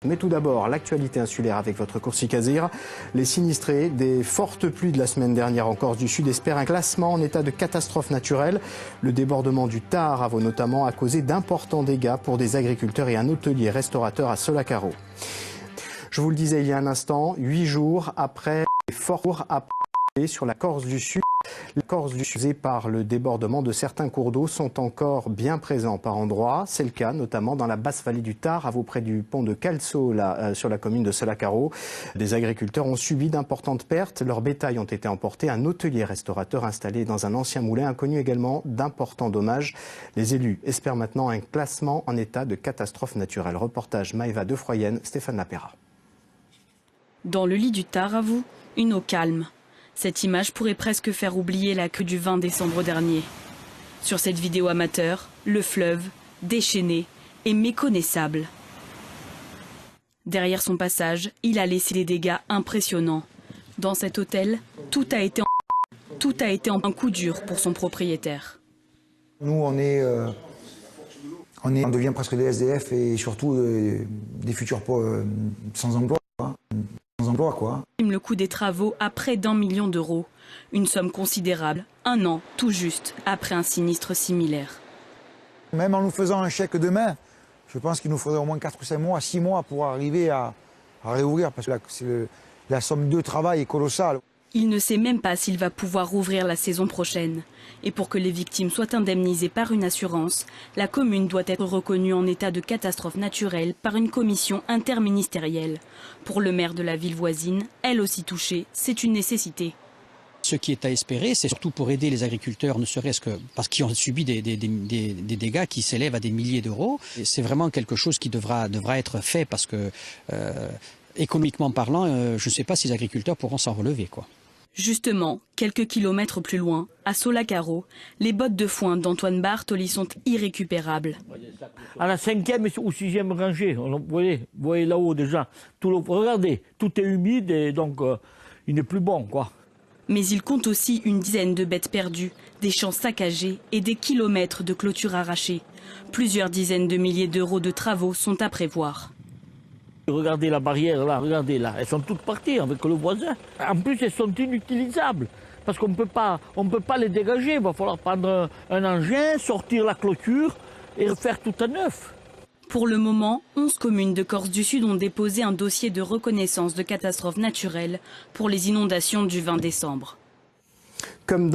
Mais tout d'abord, l'actualité insulaire avec votre Corsica Zir. Les sinistrés des fortes pluies de la semaine dernière en Corse du Sud espèrent un classement en état de catastrophe naturelle. Le débordement du Taaravo notamment a causé d'importants dégâts pour des agriculteurs et un hôtelier restaurateur à Solacaro. Je vous le disais il y a un instant, 8 jours après les forts sur la Corse du Sud. La Corse du Sud, par le débordement de certains cours d'eau, sont encore bien présents par endroits. C'est le cas notamment dans la basse vallée du Taaravo, près du pont de Calso, sur la commune de Solacaro. Des agriculteurs ont subi d'importantes pertes. Leurs bétails ont été emportés. Un hôtelier restaurateur installé dans un ancien moulin a connu également d'importants dommages. Les élus espèrent maintenant un classement en état de catastrophe naturelle. Reportage Maëva de Froyenne, Stéphane Lapera. Dans le lit du Taaravo, une eau calme. Cette image pourrait presque faire oublier la crue du 20 décembre dernier. Sur cette vidéo amateur, le fleuve, déchaîné et méconnaissable. Derrière son passage, il a laissé des dégâts impressionnants. Dans cet hôtel, tout a été en un coup dur pour son propriétaire. Nous, on devient presque des SDF et surtout des futurs sans emploi. Le coût des travaux à près d'1 million d'euros. Une somme considérable, un an tout juste après un sinistre similaire. Même en nous faisant un chèque demain, je pense qu'il nous faudrait au moins 4 ou 5 mois, 6 mois pour arriver à réouvrir parce que la somme de travail est colossale. Il ne sait même pas s'il va pouvoir rouvrir la saison prochaine. Et pour que les victimes soient indemnisées par une assurance, la commune doit être reconnue en état de catastrophe naturelle par une commission interministérielle. Pour le maire de la ville voisine, elle aussi touchée, c'est une nécessité. Ce qui est à espérer, c'est surtout pour aider les agriculteurs, ne serait-ce que parce qu'ils ont subi des dégâts qui s'élèvent à des milliers d'euros. C'est vraiment quelque chose qui devra être fait parce que, économiquement parlant, je ne sais pas si les agriculteurs pourront s'en relever, quoi. Justement, quelques kilomètres plus loin, à Solacaro, les bottes de foin d'Antoine Bartoli sont irrécupérables. À la 5e ou 6e rangée, vous voyez là-haut déjà, regardez, tout est humide et donc il n'est plus bon, quoi. Mais il compte aussi une dizaine de bêtes perdues, des champs saccagés et des kilomètres de clôtures arrachées. Plusieurs dizaines de milliers d'euros de travaux sont à prévoir. Regardez la barrière là, regardez là, elles sont toutes parties avec le voisin. En plus, elles sont inutilisables parce qu'on ne peut pas les dégager. Il va falloir prendre un engin, sortir la clôture et refaire tout à neuf. Pour le moment, 11 communes de Corse du Sud ont déposé un dossier de reconnaissance de catastrophe naturelle pour les inondations du 20 décembre. Comme dans